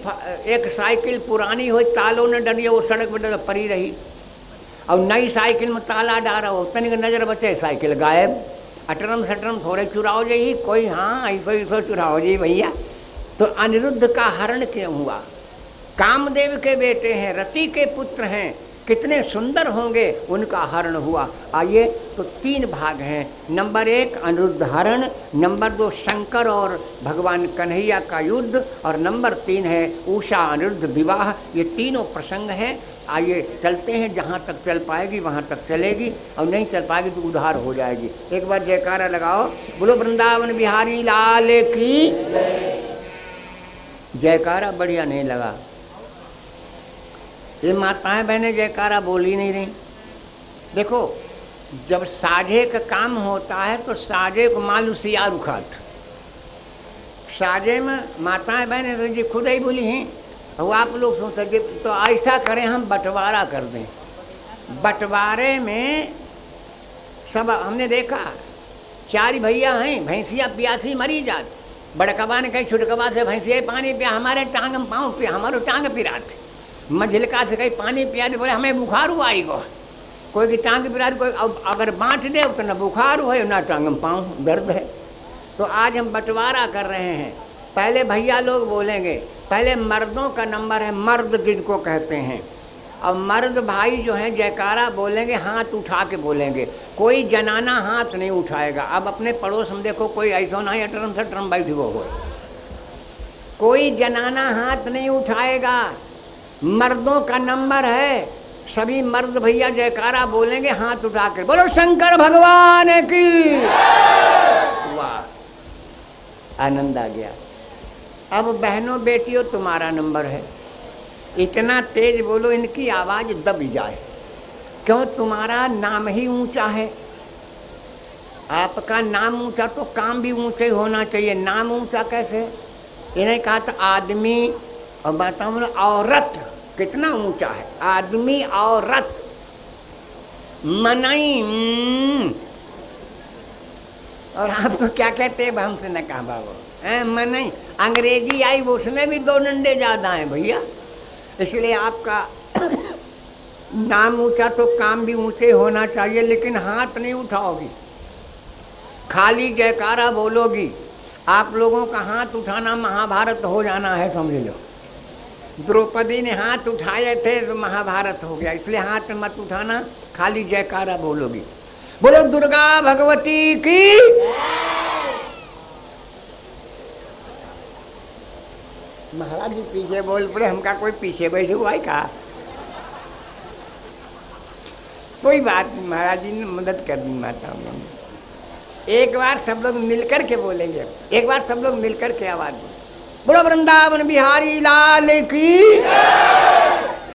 एक साइकिल पुरानी हो, तालों ने डलिए, वो सड़क पर पड़ी रही, और नई साइकिल में ताला डाला हो, तनिक नजर बचे साइकिल गायब। अटरम सटरम थोड़े चुराओ जी कोई, हाँ ऐसो चुराओ जी भैया। तो अनिरुद्ध का हरण क्यों हुआ, कामदेव के बेटे हैं, रति के पुत्र हैं, कितने सुंदर होंगे, उनका हरण हुआ। आइए तो 3 भाग हैं। नंबर 1 अनिरुद्ध हरण, नंबर 2 शंकर और भगवान कन्हैया का युद्ध, और नंबर 3 है उषा अनिरुद्ध विवाह। ये तीनों प्रसंग हैं। आइए चलते हैं, जहाँ तक चल पाएगी वहाँ तक चलेगी, और नहीं चल पाएगी तो उधार हो जाएगी। एक बार जयकारा लगाओ, बोलो वृंदावन बिहारी लाल की। जयकारा बढ़िया नहीं लगा, ये माताएं बहनें जयकारा बोल ही नहीं रही। देखो जब साझे का काम होता है तो साझे को मालूसिया रुखात, साझे में माताएं बहनें तो जी खुद ही बोली हैं, और आप लोग सोच सके तो ऐसा करें हम बंटवारा कर दें। बंटवारे में सब हमने देखा, 4 भैया हैं, भैंसिया प्यासी मरी जात, बड़कबा ने कहीं छुटकबा से भैंसिया पानी पिया, हमारे टांग में पाँव पिया, हमारो टांग पिरात। मझिलका से कहीं पानी पिया दे, बोले हमें बुखार हुआ आई गो, कोई की टांग पिरा, कोई अगर बांट दे तो ना बुखार हुआ ना टांग में पाँव दर्द है। तो आज हम बंटवारा कर रहे हैं। पहले भैया लोग बोलेंगे, पहले मर्दों का नंबर है, मर्द जिनको कहते हैं, और मर्द भाई जो हैं जयकारा बोलेंगे, हाथ उठा के बोलेंगे, कोई जनाना हाथ नहीं उठाएगा। अब अपने पड़ोस में देखो, कोई ऐसा ना है अटरम से टरम बैठी वो हो, कोई जनाना हाथ नहीं उठाएगा। मर्दों का नंबर है, सभी मर्द भैया जयकारा बोलेंगे हाथ उठा कर, बोलो शंकर भगवान की। वाह, आनंद आ गया। अब बहनों बेटियों तुम्हारा नंबर है, इतना तेज बोलो इनकी आवाज़ दब जाए। क्यों? तुम्हारा नाम ही ऊंचा है। आपका नाम ऊंचा तो काम भी ऊंचा ही होना चाहिए। नाम ऊंचा कैसे? इन्हें कहा था आदमी, और बताओ औरत कितना ऊंचा है। आदमी औरत मनई। और आपको क्या कहते हैं? हमसे न कहा बाबू मनई। अंग्रेजी आई वो, उसमें भी 2 डंडे ज़्यादा हैं भैया। इसलिए आपका नाम ऊंचा तो काम भी ऊंचे होना चाहिए, लेकिन हाथ नहीं उठाओगी, खाली जयकारा बोलोगी। आप लोगों का हाथ उठाना महाभारत हो जाना है, समझ लो। द्रौपदी ने हाथ उठाए थे तो महाभारत हो गया, इसलिए हाथ मत उठाना, खाली जयकारा बोलोगी। बोलो दुर्गा भगवती की। महाराज जी पीछे बोल पड़े, हमका कोई पीछे बैठे हुआ है का? कोई बात नहीं, महाराज जी ने मदद कर दी माता ने। एक बार सब लोग मिलकर के बोलेंगे, एक बार सब लोग मिलकर के आवाज बोलो, वृंदावन बिहारी लाल की।